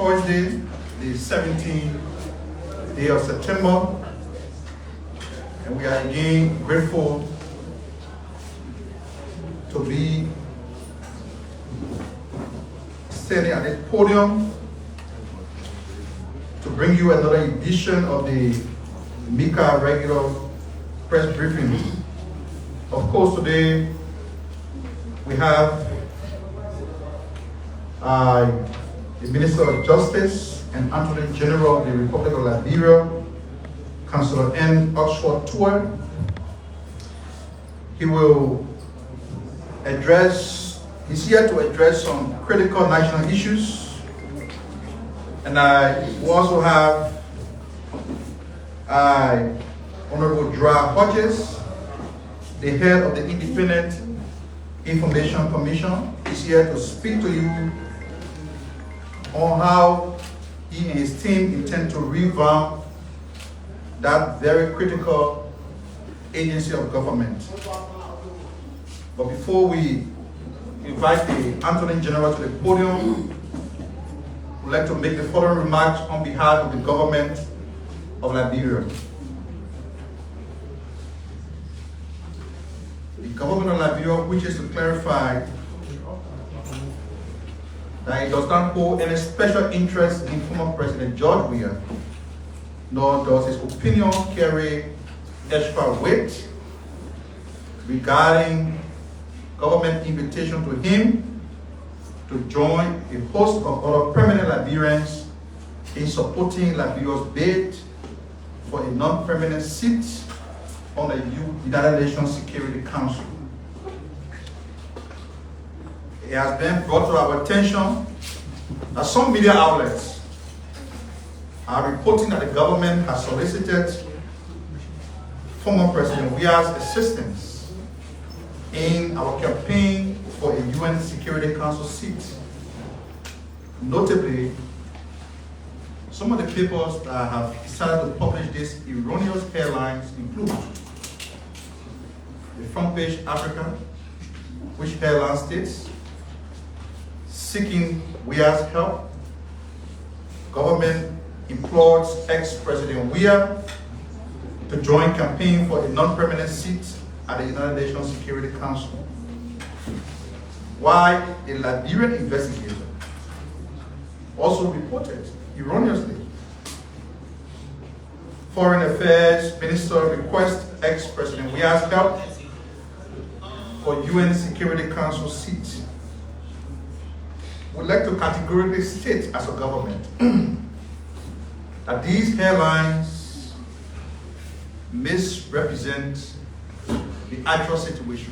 Thursday, the 17th day of September, and we are again grateful to be standing at this podium to bring you another edition of the MICAT regular press briefing. Of course, today we have the Minister of Justice and Attorney General of the Republic of Liberia, Councillor Oswald Tweh. He's here to address some critical national issues. And we also have Honorable Hodges, the head of the Independent Information Commission, is here to speak to you on how he and his team intend to revamp that very critical agency of government. But before we invite the Attorney General to the podium, we'd like to make the following remarks on behalf of the government of Liberia. The government of Liberia wishes to clarify that it does not hold any special interest in former President George Weah, nor does his opinion carry extra weight regarding government invitation to him to join a host of other permanent Liberians in supporting Liberia's bid for a non-permanent seat on the United Nations Security Council. It has been brought to our attention that some media outlets are reporting that the government has solicited former President Weah's assistance in our campaign for a UN Security Council seat. Notably, some of the papers that have decided to publish these erroneous headlines include the Front Page Africa, which headline states, "Seeking Weah's help, government implores ex-President Weah to join campaign for a non-permanent seat at the United Nations Security Council." While a Liberian investigator also reported erroneously, Foreign Affairs Minister requests ex-President Weah's help for UN Security Council seat. We'd like to categorically state as a government that these headlines misrepresent the actual situation.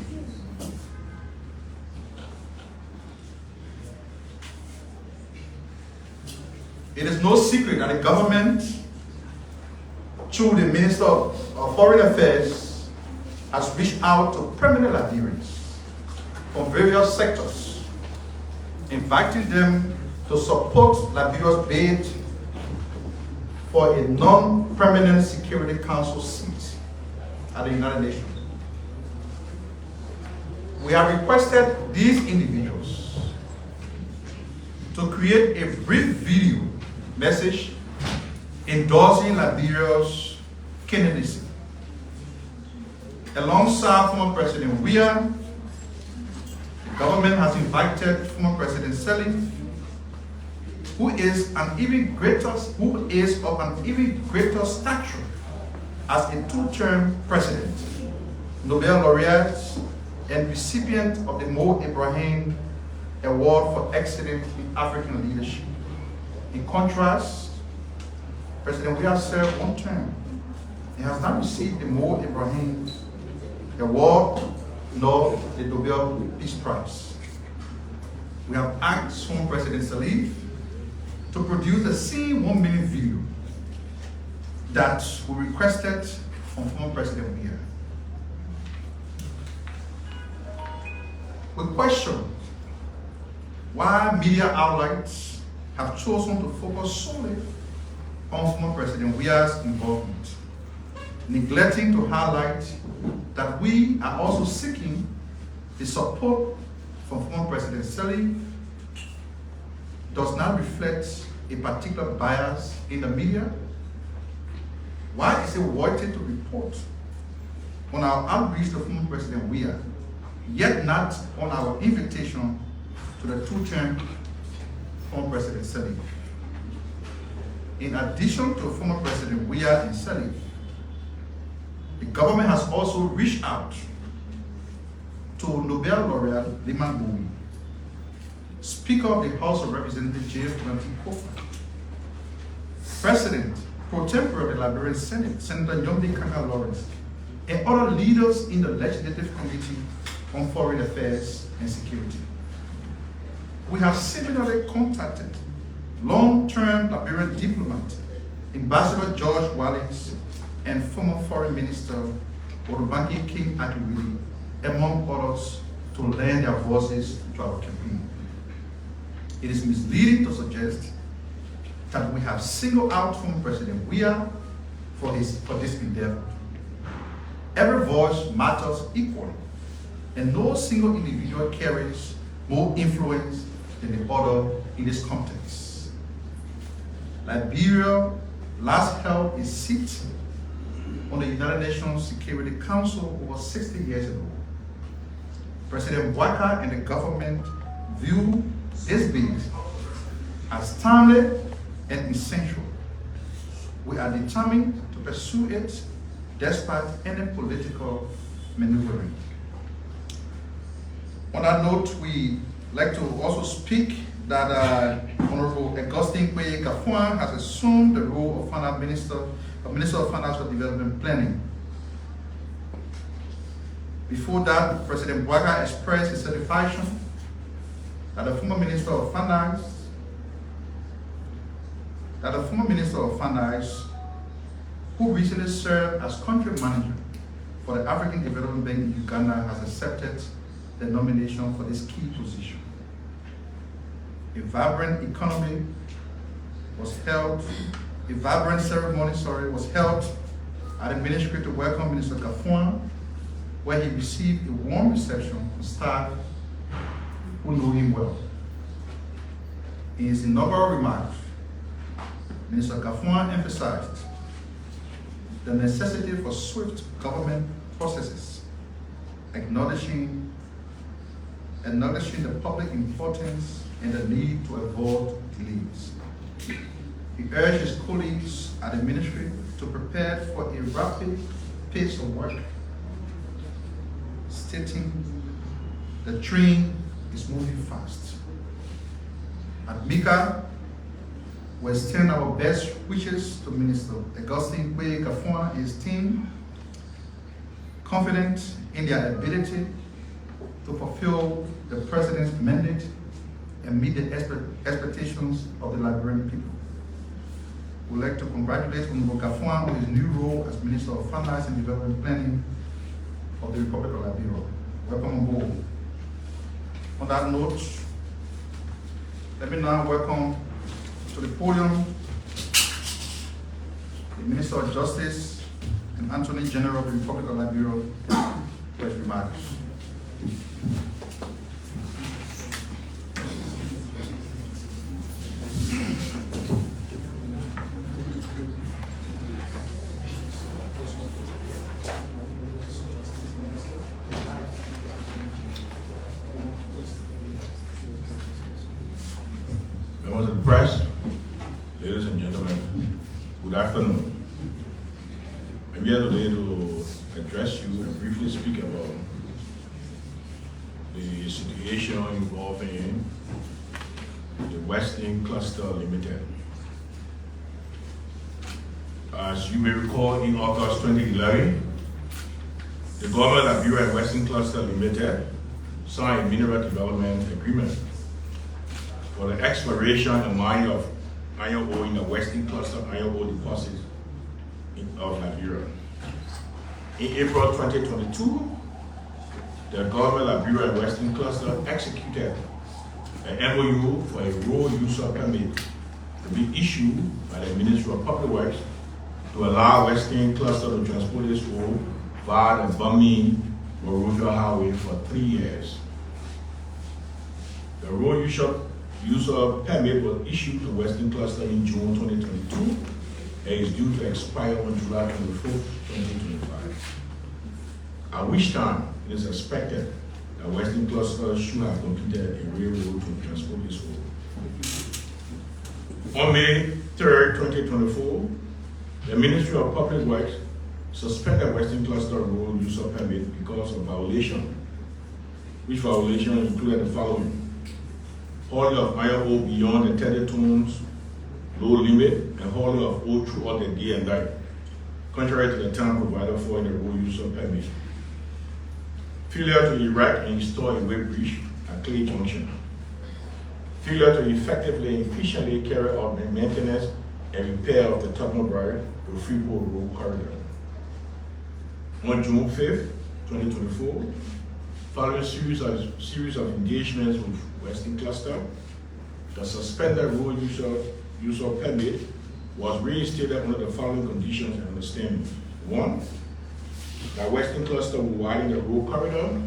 It is no secret that the government, through the Minister of Foreign Affairs, has reached out to permanent Liberians from various sectors, inviting them to support Liberia's bid for a non-permanent Security Council seat at the United Nations. We have requested these individuals to create a brief video message endorsing Liberia's candidacy. Alongside former President Weah, the government has invited former President Cllr, who is of an even greater stature as a two-term president, Nobel laureate, and recipient of the Mo Ibrahim Award for Excellence in African Leadership. In contrast, President Weah served one term. He has not received the Mo Ibrahim Award nor the Nobel Peace Prize. We have asked former President Cllr to produce the same 1-minute video that we requested from former President Weah. We question why media outlets have chosen to focus solely on former President Weah's involvement, neglecting to highlight that we are also seeking the support from former President Cllr does not reflect a particular bias in the media? Why is it wanted to report on our outreach to former President Weah, yet not on our invitation to the two-term former President Sirleaf? In addition to former President Weah and Sirleaf, the government has also reached out to Nobel laureate Bowie, Speaker of the House of Representatives J. Kofa, President pro tempore of the Liberian Senate, Senator Nyomdi Kanga Lawrence, and other leaders in the Legislative Committee on Foreign Affairs and Security. We have similarly contacted long-term Liberian diplomat, Ambassador George Wallace, and former Foreign Minister Olubanki King Akiwili, among others, to lend their voices to our campaign. It is misleading to suggest that we have singled out former President Weah for this endeavor. Every voice matters equally, and no single individual carries more influence than the other in this context. Liberia last held a seat on the United Nations Security Council over 60 years ago. President Waka and the government view this bid as timely and essential. We are determined to pursue it despite any political maneuvering. On that note, we like to also speak that Honorable Augustine Tweh has assumed the role of Minister of Financial Development Planning. Before that, President Waka expressed his satisfaction that the former Minister of Finance, who recently served as country manager for the African Development Bank in Uganda, has accepted the nomination for this key position. A vibrant ceremony was held at the ministry to welcome Minister Gafuan, where he received a warm reception from staff who know him well. In his inaugural remarks, Minister Gafuan emphasized the necessity for swift government processes, acknowledging the public importance and the need to avoid delays. He urged his colleagues at the ministry to prepare for a rapid pace of work, stating the train is moving fast. At MICAT, we extend our best wishes to Minister Augustine Tweh and his team, confident in their ability to fulfill the President's mandate and meet the expectations of the Liberian people. We'd like to congratulate Honorable Gafuan on his new role as Minister of Finance and Development Planning of the Republic of Liberia. Welcome on board. On that note, let me now welcome to the podium the Minister of Justice and Attorney General of the Republic of Liberia for his remarks. Members of the press, ladies and gentlemen, good afternoon. I'm here today to address you and briefly speak about the situation involving the Western Cluster Limited. As you may recall, in August 2011, the government of Liberia and Western Cluster Limited signed a mineral development agreement for the exploration and mining of iron ore in the Western Cluster iron ore deposits of Liberia. In April 2022, the government of Liberia and Western Cluster executed an MOU for a road user permit to be issued by the Ministry of Public Works to allow Western Cluster to transport its ore via the Bami-Morovia Highway for 3 years. The road user use of permit was issued to Western Cluster in June 2022 and is due to expire on July 24th, 2025. At which time it is expected that Western Cluster should have completed a railroad to transport its road. On May 3rd, 2024, the Ministry of Public Works suspended Western Cluster road use of permit because of violation, which violation included the following: hauling of iron ore beyond the 30 tons load limit and hauling of ore throughout the day and night, contrary to the time provided for in the road use of permit. Failure to erect and install a weight bridge at Cllr Junction. Failure to effectively and efficiently carry out the maintenance and repair of the Togar to Freeport Road corridor. On June 5th, 2024, following a series of engagements with Western Cluster, the suspended road use of permit was reinstated under the following conditions and understandings. 1, that Western Cluster will widen the road corridor.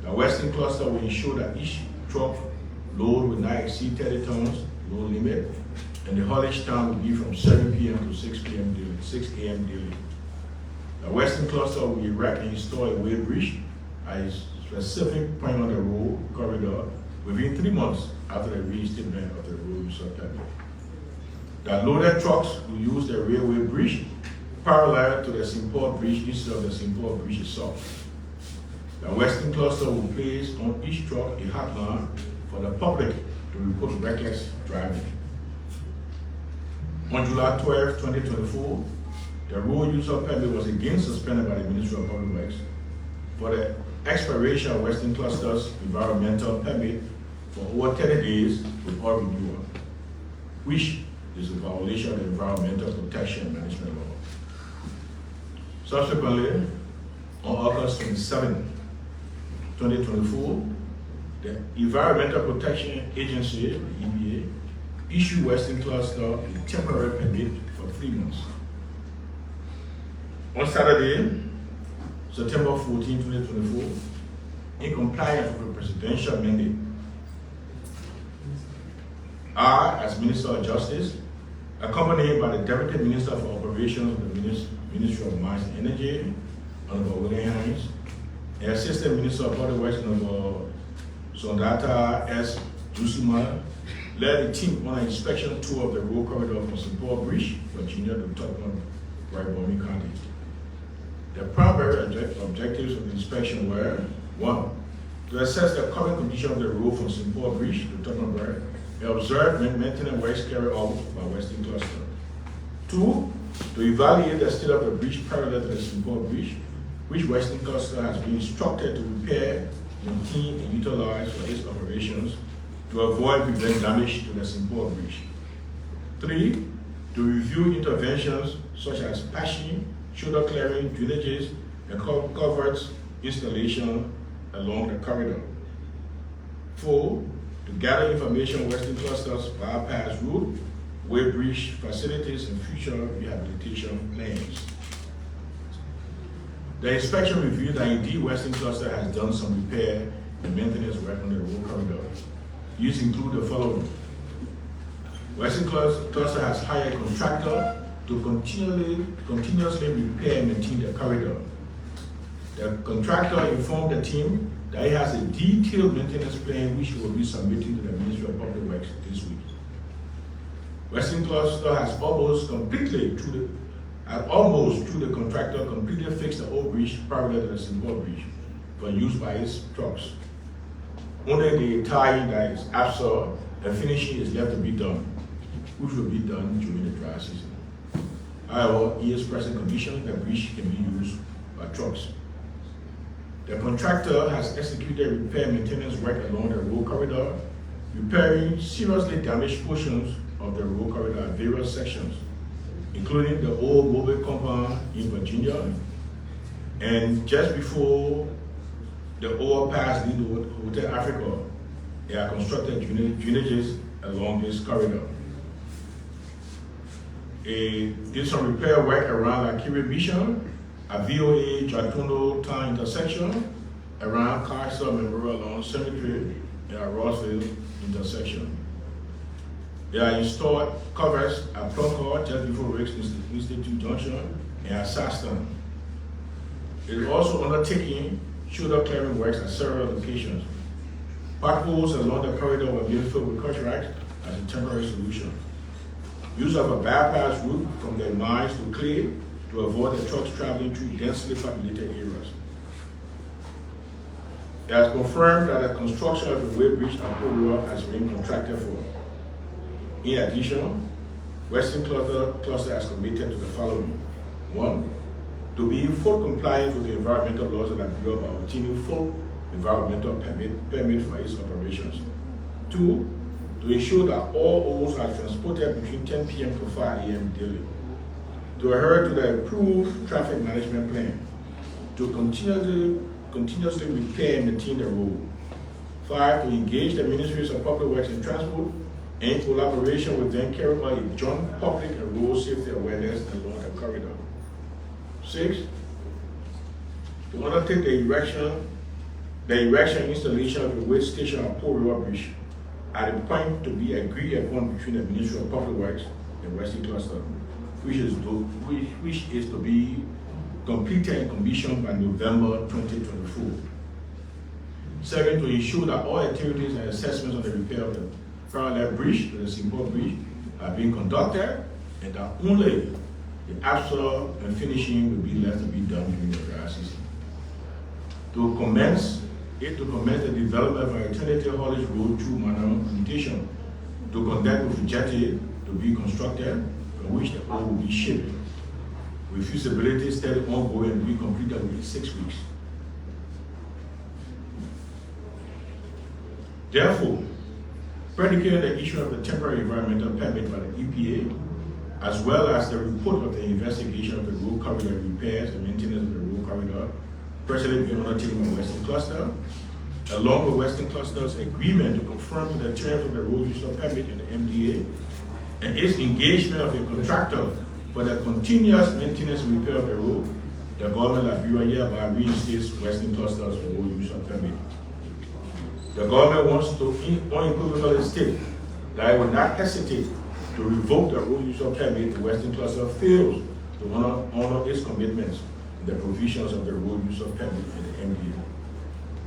The Western Cluster will ensure that each truck load will not exceed 30 tons load limit, and the haulage time will be from 7 p.m. to 6 p.m. daily, 6 a.m. daily. The Western Cluster will erect and install a weight bridge at a specific point on the road corridor within 3 months after the reinstatement of the road use of permit. The loaded trucks will use the railway bridge parallel to the Simport Bridge instead of the Simport Bridge itself. The Western Cluster will place on each truck a hotline for the public to report reckless driving. On July 12, 2024, the road use of permit was again suspended by the Ministry of Public Works for the expiration of Western Cluster's environmental permit for over 30 days without renewal, which is a violation of the Environmental Protection and Management Law. Subsequently, on August 27, 2024, the Environmental Protection Agency, EPA, issued Western Cluster a temporary permit for 3 months. On Saturday, September 14, 2024, in compliance with a presidential mandate, I, as Minister of Justice, accompanied by the Deputy Minister for Operations of the Ministry of Mines and Energy, Honorable William Hines, and Assistant Minister of Public Works, Honorable Sondata S. Jusuma, led a team on an inspection tour of the road corridor from Simport Bridge, Virginia to Tubman, Bomi County. The primary objectives of the inspection were: 1, to assess the current condition of the road from Simport Bridge to Tubman and observe maintenance works carried out by Western Cluster. 2, to evaluate the state of the bridge parallel to the Simport Bridge, which Western Cluster has been instructed to repair, maintain, and utilize for its operations to avoid and prevent damage to the Simport Bridge. 3, to review interventions such as patching, shoulder clearing, drainages, and culverts installation along the corridor. 4, to gather information on Western Cluster's bypass route, weight bridge facilities, and future rehabilitation plans. The inspection reviewed that indeed Western Cluster has done some repair and maintenance work on the road corridor. These include the following: Western Cluster has hired a contractor to continuously repair and maintain the corridor. The contractor informed the team that he has a detailed maintenance plan which will be submitted to the Ministry of Public Works this week. Western Cluster has almost through the contractor completely fixed the old bridge parallel to the Simport Bridge for use by its trucks. Only the tying that is absorbed and finishing is left to be done, which will be done during the dry season. However, in its present condition, the bridge can be used by trucks. The contractor has executed repair and maintenance work along the road corridor, repairing seriously damaged portions of the road corridor at various sections, including the old mobile compound in Virginia, and just before the overpass leading to Hotel Africa, they are constructed drainages along this corridor. Did some repair work around Akiri Mission, a VOA Jatuno Town intersection, around Carson Memorial Lawn Cemetery in Rossville, intersection. There are installed covers at Togar, just before Rick's Institute Junction, and at Saston. It is also undertaking shoulder clearing works at several locations. Potholes along the corridor were being filled with contracts as a temporary solution. Use of a bypass route from the mines to Cllr to avoid the trucks traveling through densely populated areas. It has confirmed that the construction of the Way Bridge at Togar has been contracted for. In addition, Western Cluster has committed to the following. 1. To be in full compliance with the environmental laws of Liberia by obtaining full environmental permit for its operations. 2. To ensure that all ores are transported between 10 p.m. to 5 a.m. daily. To adhere to the approved traffic management plan. To continuously repair and maintain the road. 5. To engage the Ministries of Public Works and Transport in collaboration with them carry out a joint public and road safety awareness along the corridor. 6. To undertake the erection installation of the way station at Togar Bridge at a point to be agreed upon between the Ministry of Public Works and Western Cluster, which is to be completed and commissioned by November 2024. 7. To ensure that all activities and assessments on the repair of the parallel bridge to the Simple Bridge are being conducted, and that only the asphalt and finishing will be left to be done during the dry season. To commence the development of an alternative haulage road through Manam Plantation, to conduct with a jetty to be constructed, from which the ore will be shipped, with feasibility study ongoing and be completed within 6 weeks. Therefore, predicating the issue of the temporary environmental permit by the EPA, as well as the report of the investigation of the road corridor repairs and maintenance of the road corridor, presently being undertaken by Western Cluster, along with Western Cluster's agreement to conform to the terms of the road use permit in the MDA, and its engagement of a contractor for the continuous maintenance and repair of the road, the government of Liberia hereby reinstates Western Cluster's road use permit. The government wants to unequivocally state that it will not hesitate to revoke the road use permit if Western Cluster fails to honor its commitments in the provisions of the road use permit in the MDA.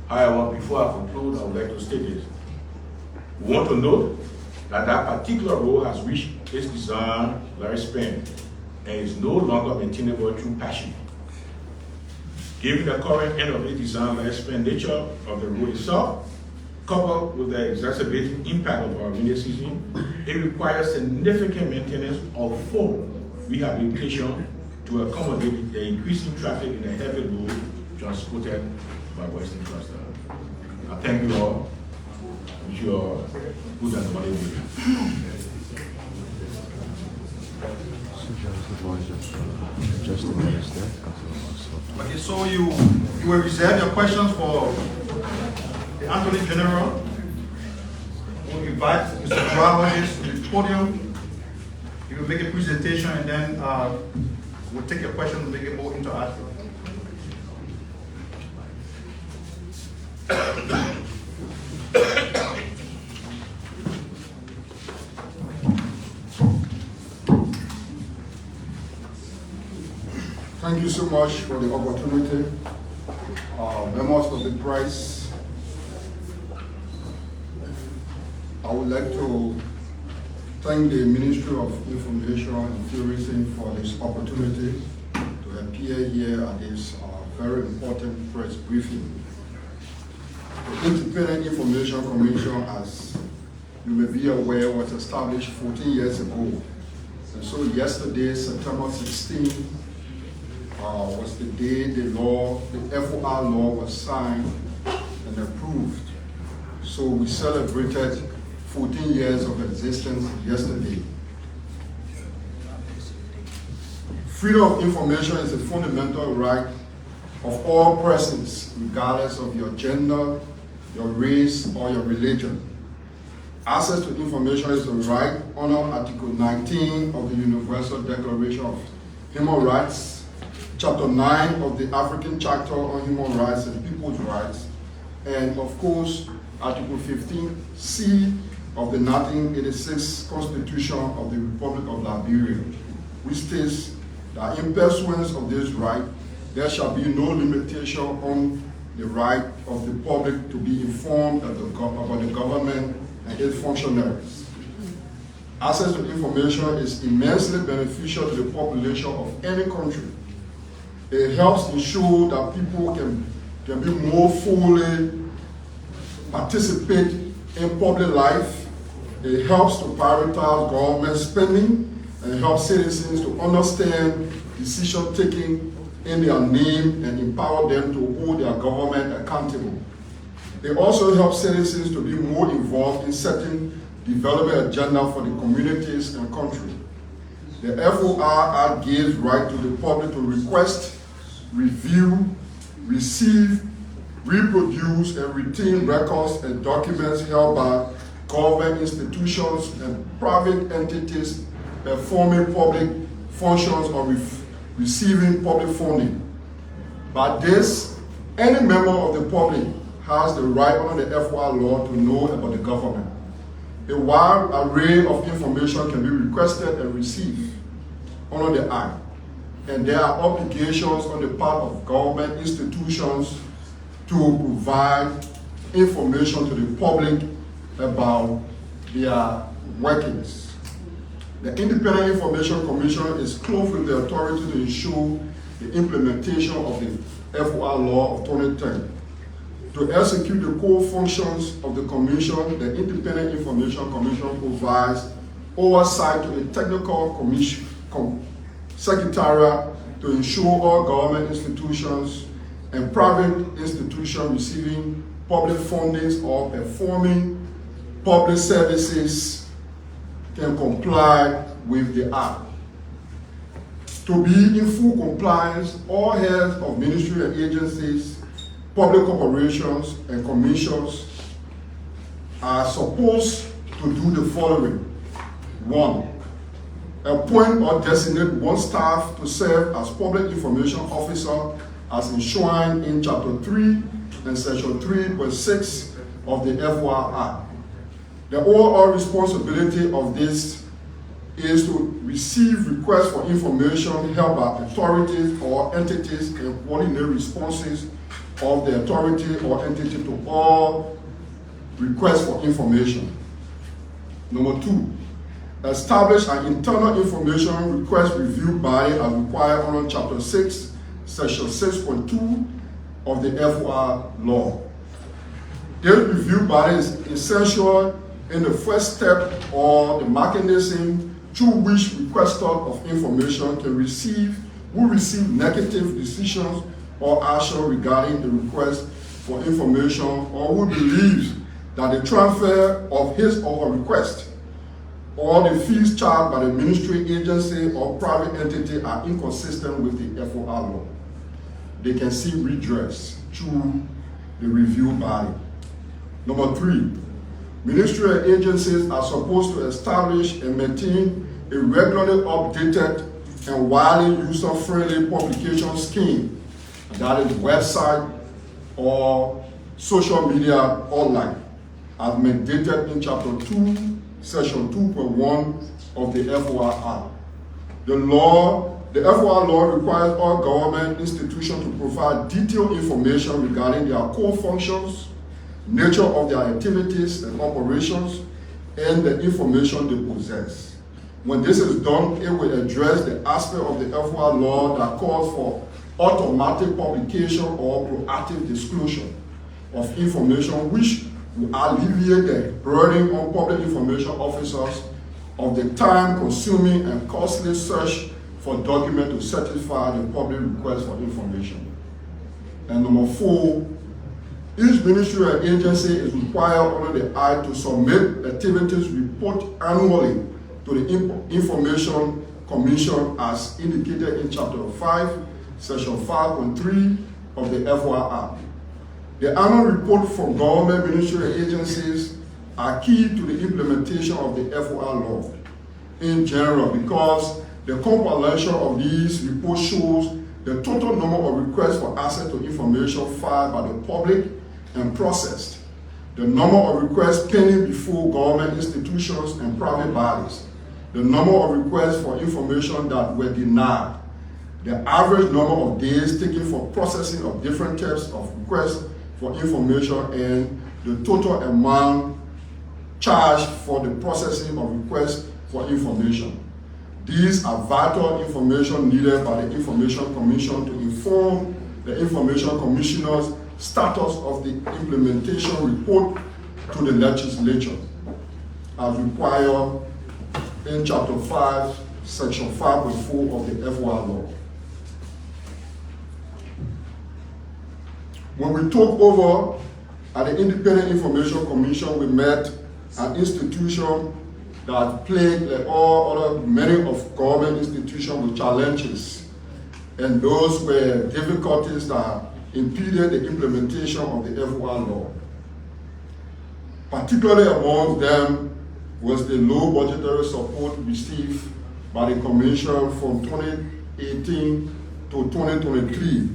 However, before I conclude, I would like to state this. We want to note that that particular road has reached its design lifespan and is no longer maintainable through patching. Given the current end of its design lifespan nature of the road itself, coupled with the exacerbating impact of our rainy season, it requires significant maintenance or full rehabilitation to accommodate the increasing traffic in the heavy load transported by Western Cluster. I thank you all. Wish you all good and quality day. Okay, so you will reserve your questions for the Attorney General. We'll invite Mr. Hodges to the podium. He will make a presentation and then we'll take your questions and make it more interactive. Thank you so much for the opportunity. Members of the press, I would like to thank the Ministry of Information and Tourism for this opportunity to appear here at this very important press briefing. The Independent Information Commission, as you may be aware, was established 14 years ago. And so yesterday, September 16, was the day the FOR law was signed and approved. So we celebrated 14 years of existence yesterday. Freedom of information is a fundamental right of all persons, regardless of your gender, your race, or your religion. Access to information is a right under Article 19 of the Universal Declaration of Human Rights, Chapter 9 of the African Charter on Human Rights and People's Rights, and of course, Article 15C of the 1986 Constitution of the Republic of Liberia, which states that in pursuance of this right, there shall be no limitation on the right of the public to be informed about the government and its functionaries. Access to information is immensely beneficial to the population of any country. It helps ensure that people can be more fully participate in public life. It helps to prioritize government spending and helps citizens to understand decision-taking in their name and empower them to hold their government accountable. It also helps citizens to be more involved in setting development agenda for the communities and country. The FOR Act gives right to the public to request, review, receive, reproduce, and retain records and documents held by government institutions and private entities performing public functions or receiving public funding. By this, any member of the public has the right under the FOR law to know about the government. A wide array of information can be requested and received under the Act, and there are obligations on the part of government institutions to provide information to the public about their workings. The Independent Information Commission is clothed with the authority to ensure the implementation of the FOR law of 2010. To execute the core functions of the Commission, the Independent Information Commission provides oversight to the Technical Secretariat to ensure all government institutions and private institutions receiving public fundings or performing public services can comply with the Act. To be in full compliance, all heads of ministry and agencies, public corporations and commissions are supposed to do the following. 1, appoint or designate one staff to serve as public information officer as enshrined in Chapter 3 and Section 3.6 of the FOR Act. The overall responsibility of this is to receive requests for information held by authorities or entities and coordinate responses of the authority or entity to all requests for information. Number 2, establish an internal information request review body as required under Chapter 6, Section 6.2 of the FOR law. This review body is essential in the first step or the mechanism through which requesters of information can receive negative decisions or action regarding the request for information, or who believes that the transfer of his or her request or the fees charged by the ministry, agency, or private entity are inconsistent with the FOR law. They can seek redress through the review body. Number 3, ministry agencies are supposed to establish and maintain a regularly updated and widely user-friendly publication scheme, that is website or social media online, as mandated in Chapter 2, Section 2.1 of the FOR Act. The FOR law requires all government institutions to provide detailed information regarding their core functions, nature of their activities and operations, and the information they possess. When this is done, it will address the aspect of the FOR law that calls for automatic publication or proactive disclosure of information, which will alleviate the burden on public information officers of the time-consuming and costly search for documents to satisfy the public request for information. And number 4, each ministry or agency is required under the Act to submit activities report annually to the Information Commission as indicated in Chapter 5, Section 5.3 of the FOR Act. The annual report from government ministry and agencies are key to the implementation of the FOR law in general, because the compilation of these reports shows the total number of requests for access to information filed by the public and processed, the number of requests pending before government institutions and private bodies, the number of requests for information that were denied, the average number of days taken for processing of different types of requests for information, and the total amount charged for the processing of requests for information. These are vital information needed by the Information Commission to inform the Information Commissioner's status of the implementation report to the legislature, as required in Chapter 5, Section 5.4 of the FOI law. When we took over at the Independent Information Commission, we met an institution that plagued like many of government institutions with challenges, and those were difficulties that impeded the implementation of the FOI law. Particularly among them was the low budgetary support received by the Commission from 2018 to 2023,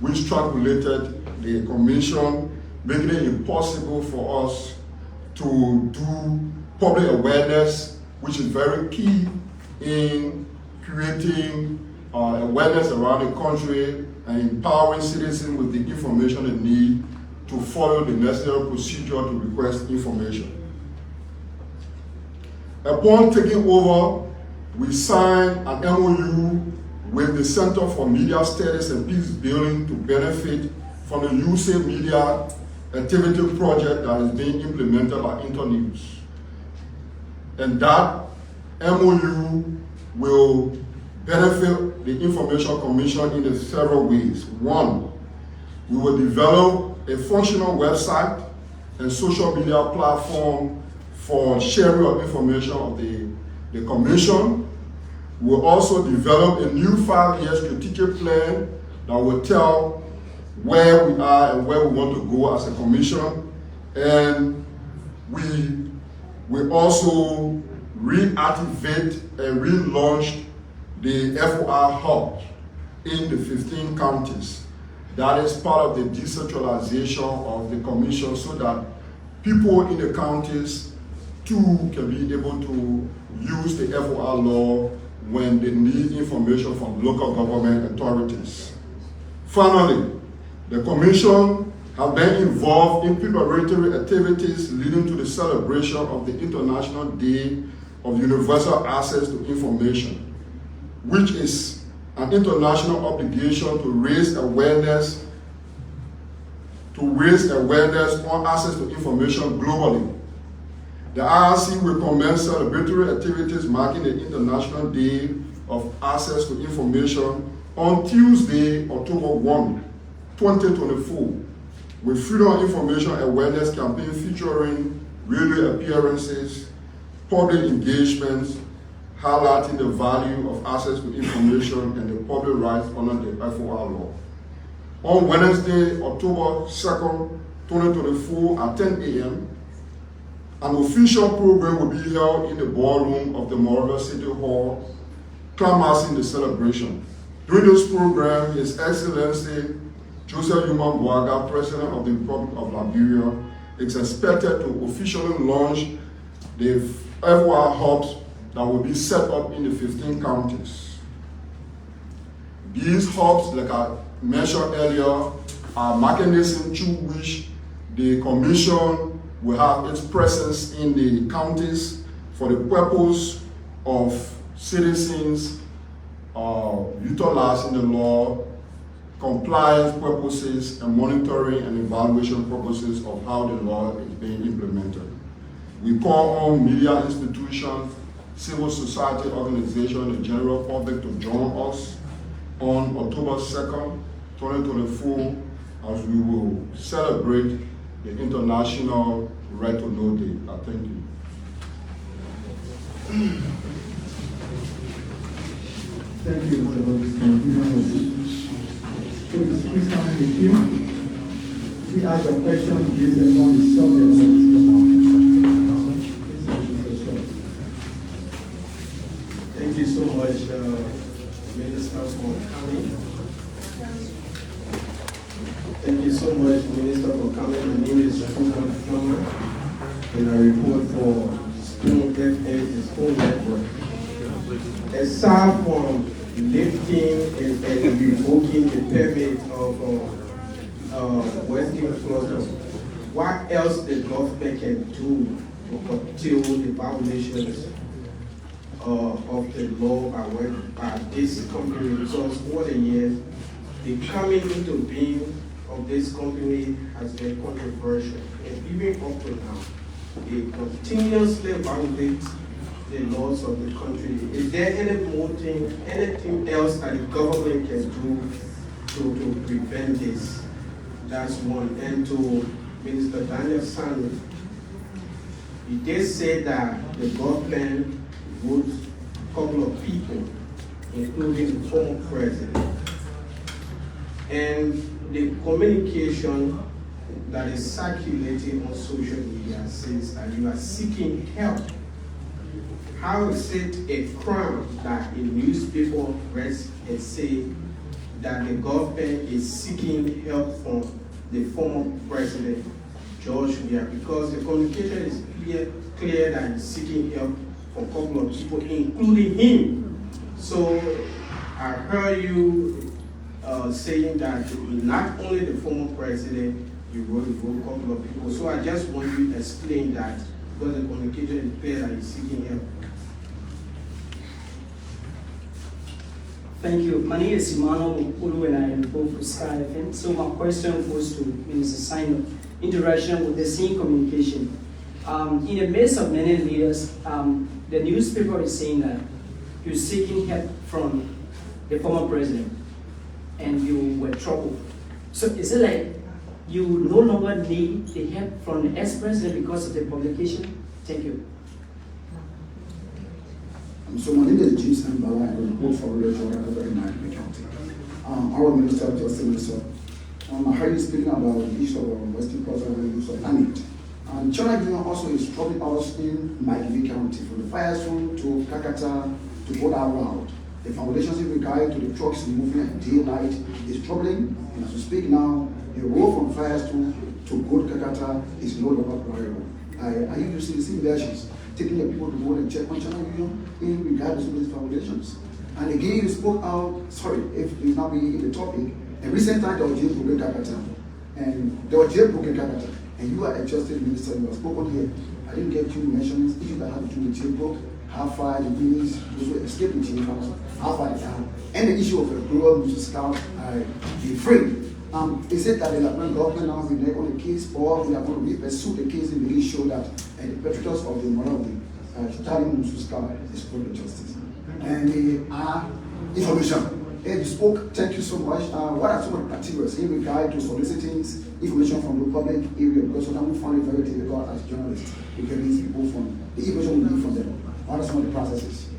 which strangulated the Commission, making it impossible for us to do public awareness, which is very key in creating awareness around the country and empowering citizens with the information they need to follow the necessary procedure to request information. Upon taking over, we signed an MOU with the Center for Media Studies and Peace Building to benefit from the USA Media Activity Project that is being implemented by Internews. And that MOU will benefit the Information Commission in several ways. One, we will develop a functional website and social media platform for sharing of information of the Commission. We'll also develop a new 5-year strategic plan that will tell where we are and where we want to go as a Commission. And we will also reactivate and relaunch the FOI hub in the 15 counties. That is part of the decentralization of the Commission, so that people in the counties too can be able to use the FOI law when they need information from local government authorities. Finally, the Commission has been involved in preparatory activities leading to the celebration of the International Day of Universal Access to Information, which is an international obligation to raise awareness on access to information globally. The IRC will commence celebratory activities marking the International Day of Access to Information on Tuesday, October 1, 2024, with Freedom of Information Awareness campaign featuring radio appearances, public engagements, highlighting the value of access to information and the public rights under the FOI law. On Wednesday, October 2nd, 2024 at 10 a.m., an official program will be held in the ballroom of the Monrovia City Hall, climaxing the celebration. During this program, His Excellency Joseph Yuma Boaga, President of the Republic of Liberia, is expected to officially launch the FOI hubs that will be set up in the 15 counties. These hubs, like I mentioned earlier, are mechanisms through which the Commission will have its presence in the counties for the purpose of citizens utilizing the law, compliance purposes, and monitoring and evaluation purposes of how the law is being implemented. We call on media institutions, civil society organizations, and the general public to join us on October 2nd, 2024, as we will celebrate the International Right to Know Day. I thank you. Thank you, Mr. Hodges. Please come with you. We ask a question based upon the subject of the Thank you so much, Minister, for coming. Thank you so much, Minister, for coming. My name is Joash, and I report for Spoon FM, Spoon Network. Aside from lifting and revoking the permit of Western Cluster, what else the government can do to curtail the violations of the law by this company? Because over the years, the coming into being of this company has been controversial, and even up to now, they continuously violate the laws of the country. Is there anything else that the government can do to prevent this? That's one. And to Minister Daniel Sanu, he did say that the government would a couple of people, including the former president. And the communication that is circulating on social media says that you are seeking help. How is it a crime that a newspaper press and say that the government is seeking help from the former president, Joash? Because the communication is clear that he's seeking help from a couple of people, including him. So I heard you saying that not only the former president, you wrote for a couple of people. So I just want you to explain that, because the communication is clear that he's seeking help. Thank you. My name is Emmanuel Ulu and I am both for Sky FM. So my question goes to Minister Sino. Interaction with the same communication. In the midst of many leaders, the newspaper is saying that you're seeking help from the former president and you were troubled. So is it like you no longer need the help from the ex-president because of the publication? Thank you. So my name is James Mbala, I report for Liberia in County. Our Minister of Justice, I heard you speaking about the issue of Western Cluster and the use of land. China Union also is troubling us in MICAT County, from the Firestone to Kakata to Togar route. The foundations in regard to the trucks moving day and night is troubling, and as we speak now, the road from Firestone to go to Kakata is no longer reliable. Are you using the same versions, taking the people to go and check on China Union in regard to these foundations? And again, you spoke out, sorry, if it's not being in the topic, in recent time there was jailbroken Kakata, and there was jailbroken Kakata, and you are a justice minister, you have spoken here. I didn't get you mentioning issues that have to do with jailbroken, how far the police, those who escaped the jail, how far they are, and the issue of a global Mrs. Scout, be free. Is it that the Liberian government now will neck on the case, or we are going to pursue the case and really show that the perpetrators of the murder of the Italian Mrs. Scout is called justice? And information. You spoke, thank you so much. What are some of the materials in regard to soliciting information from the public area? Because sometimes we find it very difficult as journalists to get these people from the information we need from them. What are some of the processes?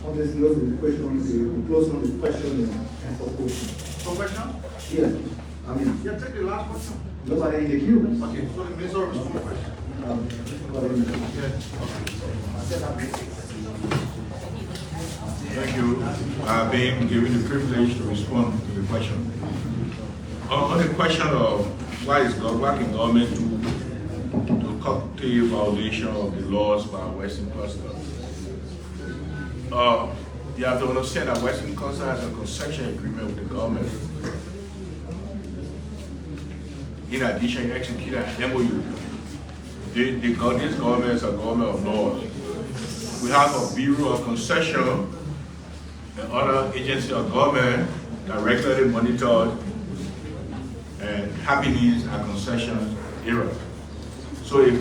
Obviously, close on the question, close on the question and for question. For question? Yeah. I mean, Yeah, take the last question. nobody in the queue. Okay, so the minister will respond to the question. Thank you. I've been given the privilege to respond to the question. On the question of what can government do to curtail violation of the laws by Western Cluster, you have to understand that Western Cluster has a concession agreement with the government. In addition, you execute an MOU. This government is a government of law. We have a Bureau of Concession and other agencies of government that regularly monitor and happenings and concession areas. So if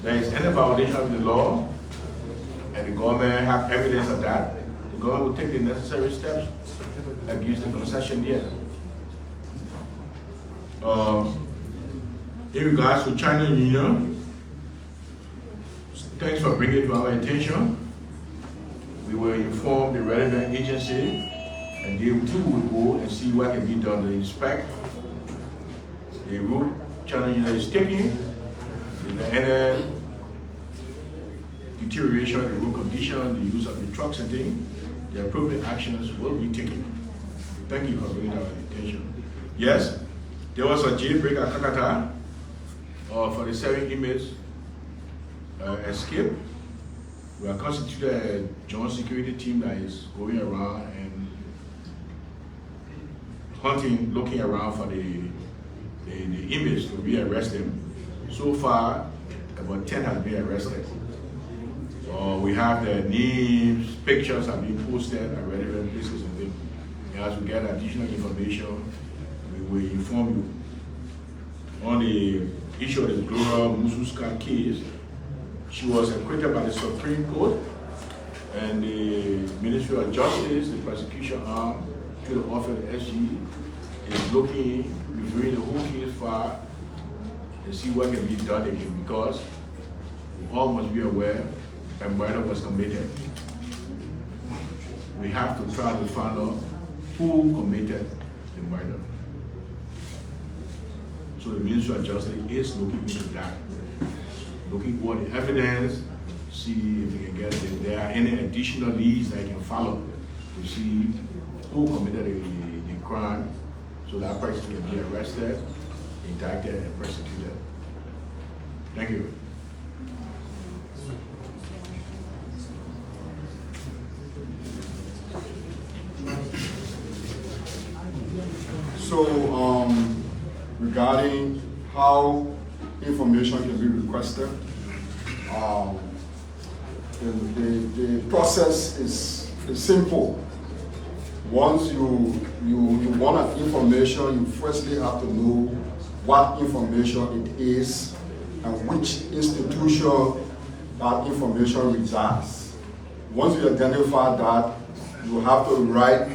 there is any violation of the law and the government have evidence of that, the government will take the necessary steps against the concessionaire. In regards to China Union, thanks for bringing it to our attention. We will inform the relevant agency, and they too will go and see what can be done to inspect the route China Union is taking. If there any deterioration in the road condition, the use of the trucks and things, the appropriate actions will be taken. Thank you for bringing our attention. Yes, there was a jailbreak at Kakata for the 7 inmates escape. We have constituted a joint security team that is going around and hunting, looking around for the inmates to be arrested. So far, about 10 have been arrested. We have their names, pictures have been posted at relevant places, and as we get additional information, we will inform you. On the issue of the Cllr Mususka case, she was acquitted by the Supreme Court, and the Ministry of Justice, the prosecution arm, through the office of the SG, is looking, reviewing the whole case file to see what can be done again, because we all must be aware that murder was committed. We have to try to find out who committed the murder. So the Ministry of Justice is looking into that, looking for the evidence, see if they can get it. If there are any additional leads that can follow to see who committed the crime, so that person can be arrested, indicted, and prosecuted. Thank you. So, regarding how information can be requested, the process is simple. Once you want information, you firstly have to know what information it is and which institution that information resides. Once you identify that, you have to write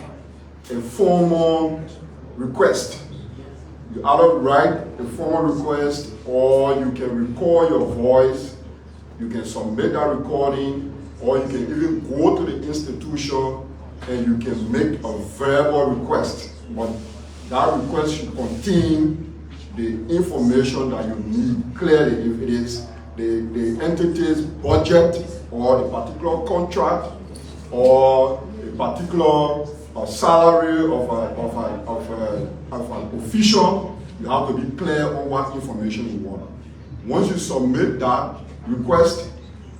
a formal request. You either write a formal request, or you can record your voice, you can submit that recording, or you can even go to the institution and you can make a verbal request. But that request should contain the information that you need clearly. If it is the entity's budget, or a particular contract, or a particular salary of an official, you have to be clear on what information you want. Once you submit that request,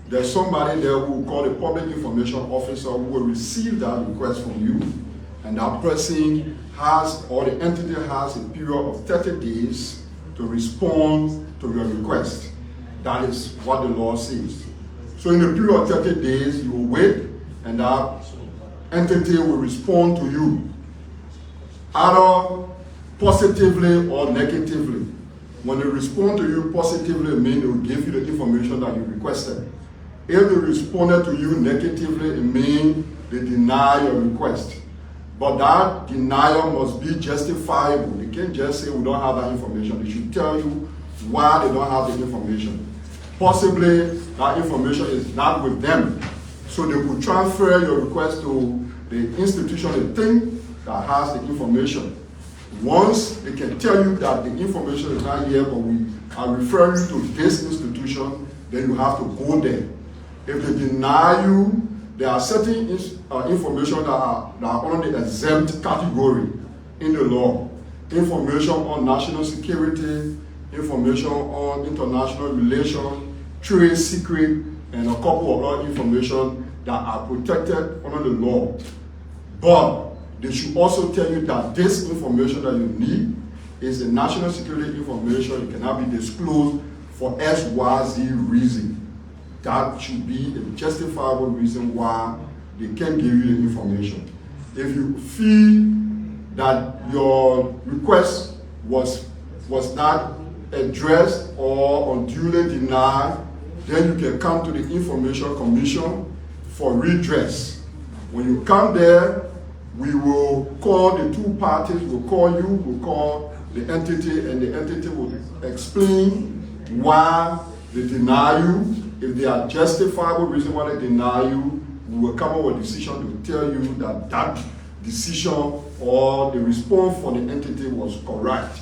there's somebody there who will call the public information officer who will receive that request from you, and that person has, or the entity has, a period of 30 days to respond to your request. That is what the law says. So in the period of 30 days, you will wait, and that entity will respond to you, either positively or negatively. When they respond to you positively, it means they will give you the information that you requested. If they responded to you negatively, it means they deny your request. But that denial must be justifiable. They can't just say we don't have that information. They should tell you why they don't have the information. Possibly that information is not with them. So they could transfer your request to the institution, the thing that has the information. Once they can tell you that the information is not here, but we are referring you to this institution, then you have to go there. If they deny you, there are certain information that are under the exempt category in the law. Information on national security, information on international relations, trade secret, and a couple of other information that are protected under the law. But they should also tell you that this information that you need is the national security information. It cannot be disclosed for XYZ reason. That should be a justifiable reason why they can't give you the information. If you feel that your request was not addressed or unduly denied, then you can come to the Information Commission for redress. When you come there, we will call the two parties, we'll call you, we'll call the entity, and the entity will explain why they deny you. If there are justifiable reasons why they deny you, we will come up with a decision to tell you that that decision or the response for the entity was correct.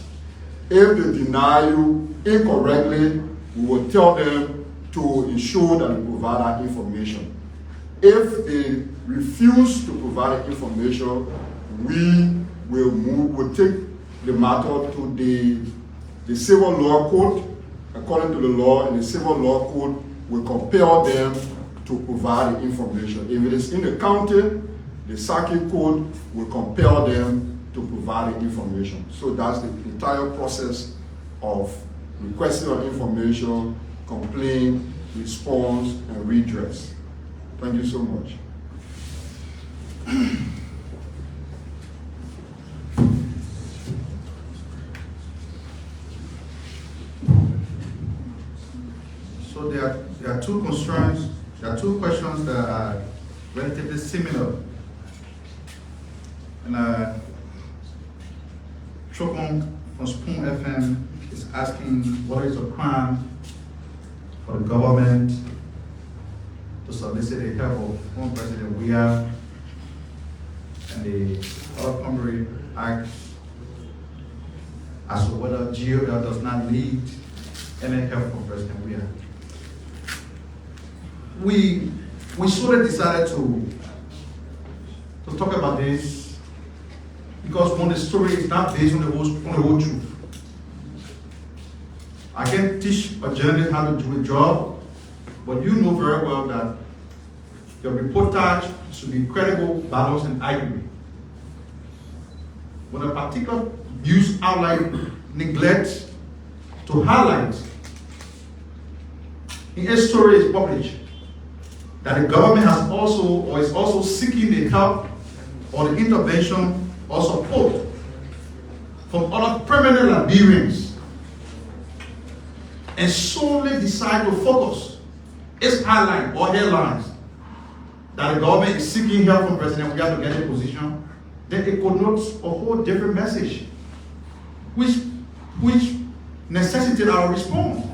If they deny you incorrectly, we will tell them to ensure that they provide that information. If they refuse to provide information, we we'll take the matter to the civil law court. According to the law, in the civil law court, will compel them to provide the information. If it is in the county, the circuit court will compel them to provide the information. So that's the entire process of requesting of information, complaint, response, and redress. Thank you so much. So there are two concerns, there are two questions that are relatively similar. And Chokong from Spoon FM is asking what is a crime for the government to solicit the help of former President Weah, and the other primary asks as to whether GOL does not need any help from President Weah. We sort of decided to talk about this because one, the story is not based on the whole truth. I can teach a journalist how to do a job, but you know very well that your reportage should be credible, balanced, and accurate. When a particular news outlet neglects to highlight in a story is published that the government has also or is also seeking the help or the intervention or support from other permanent Liberians, and solely decide to focus its highlight or headlines that the government is seeking help from President Weah to get a position, then it connotes a whole different message, which necessitates our response.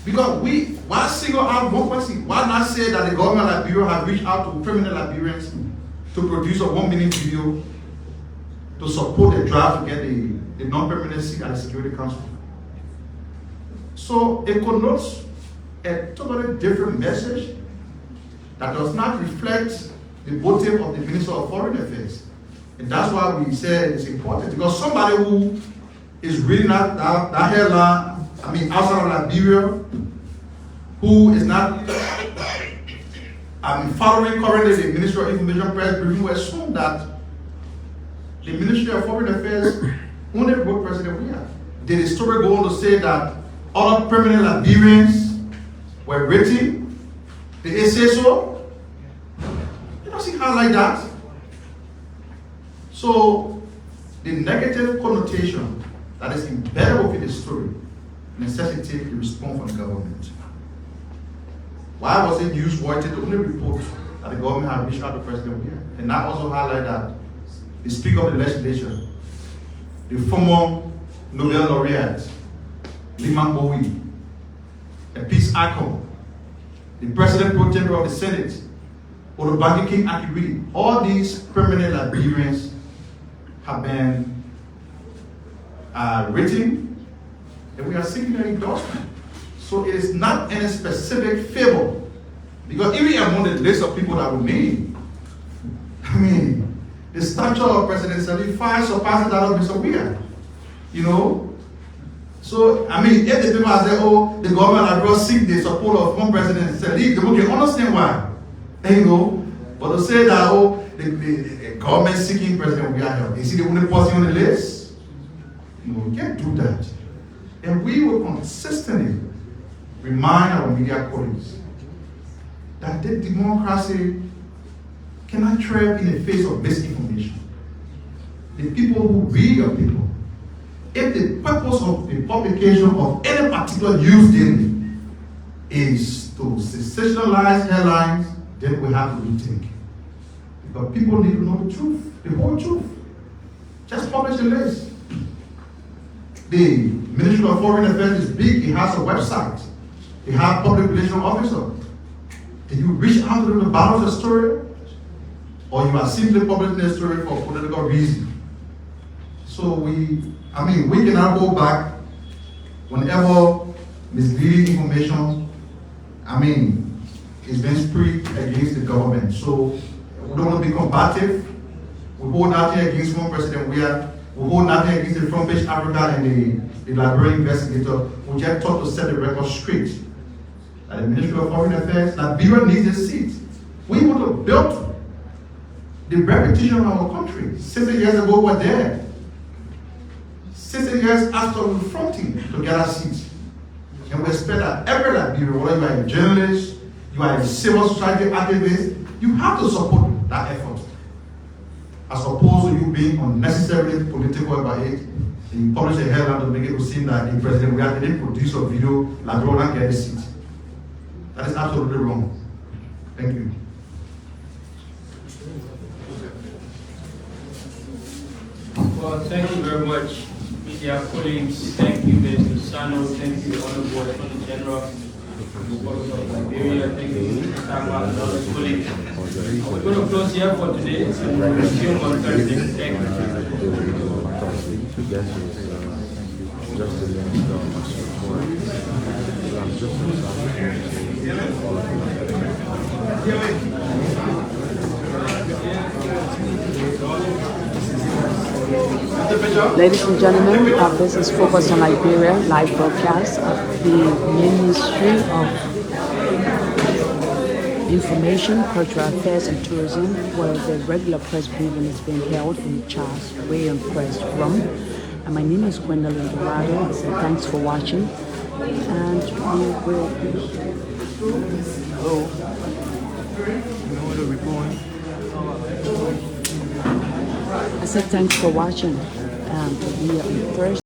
Because why single out one person? Why not say that the government of Liberia has reached out to permanent Liberians to produce a 1-minute video to support the drive to get the non-permanent seat at the Security Council? So it connotes a totally different message that does not reflect the motive of the Minister of Foreign Affairs. And that's why we say it's important, because somebody who is reading that headline, outside of Liberia, who is not following currently the Ministry of Information Press briefing, will assume that the Ministry of Foreign Affairs only wrote President Weah. Did the story go on to say that other permanent Liberians were written? Did it say so? It doesn't highlight that. So the negative connotation that is embedded within the story necessitates a response from the government. Why was it newsworthy to only report that the government had reached out to President Weah? And I also highlight that the Speaker of the Legislature, the former Nobel laureate, Liman Bowie, a peace icon, the President Pro Tempore of the Senate, Olubangi King Akiwili, all these permanent Liberians have been written, and we are seeking their endorsement. So it is not any specific favor, because even among the list of people that we name, the stature of President Salih far surpasses that of Mr. Weah. So, if the people are saying, oh, the government has brought seek the support of one President Salih, they can understand why. But to say that, oh, the government seeking President Weah help, is he the only person on the list? We can't do that. And we will consistently remind our media colleagues that the democracy cannot thrive in the face of misinformation. The people who read your people, if the purpose of the publication of any particular news daily is to sensationalize headlines, then we have to rethink. Because people need to know the truth, the whole truth. Just publish a list. The Ministry of Foreign Affairs is big, it has a website. It has a public relations officer. Did you reach out to them to balance the story? Or you are simply publishing the story for political reason? So we cannot go back whenever misleading information, is being spread against the government. So we don't want to be combative. We We hold nothing against former President Weah. We hold nothing against the Front Page Africa and the Liberian investigator. We just thought to set the record straight. That the Ministry of Foreign Affairs, Liberia needs a seat. We want to build the reputation of our country. 60 years ago, we were there. 60 years after we fronting to get a seat. And we expect that every Liberian, whether you are a journalist, you are a civil society activist, you have to support that effort. As opposed to you being unnecessarily political about it, and you publish a headline to make it seem that the President we didn't produce a video, Liberia get a seat. That is absolutely wrong. Thank you. Well, thank you very much, media colleagues. Thank you, Mr. Sano. Thank you, Honorable Attorney General of Liberia. Thank you, Mr. Tama, and other colleagues. We're going to close here for today and we'll resume on Thursday. Thank Ladies and gentlemen, this is Focus on Liberia, live broadcast of the Ministry of Information, Cultural Affairs and Tourism, where the regular press briefing is being held in Charles William Press Room. And my name is Gwendolyn Dorado. So thanks for watching. And we will I said thanks for watching. And we are on Thursday.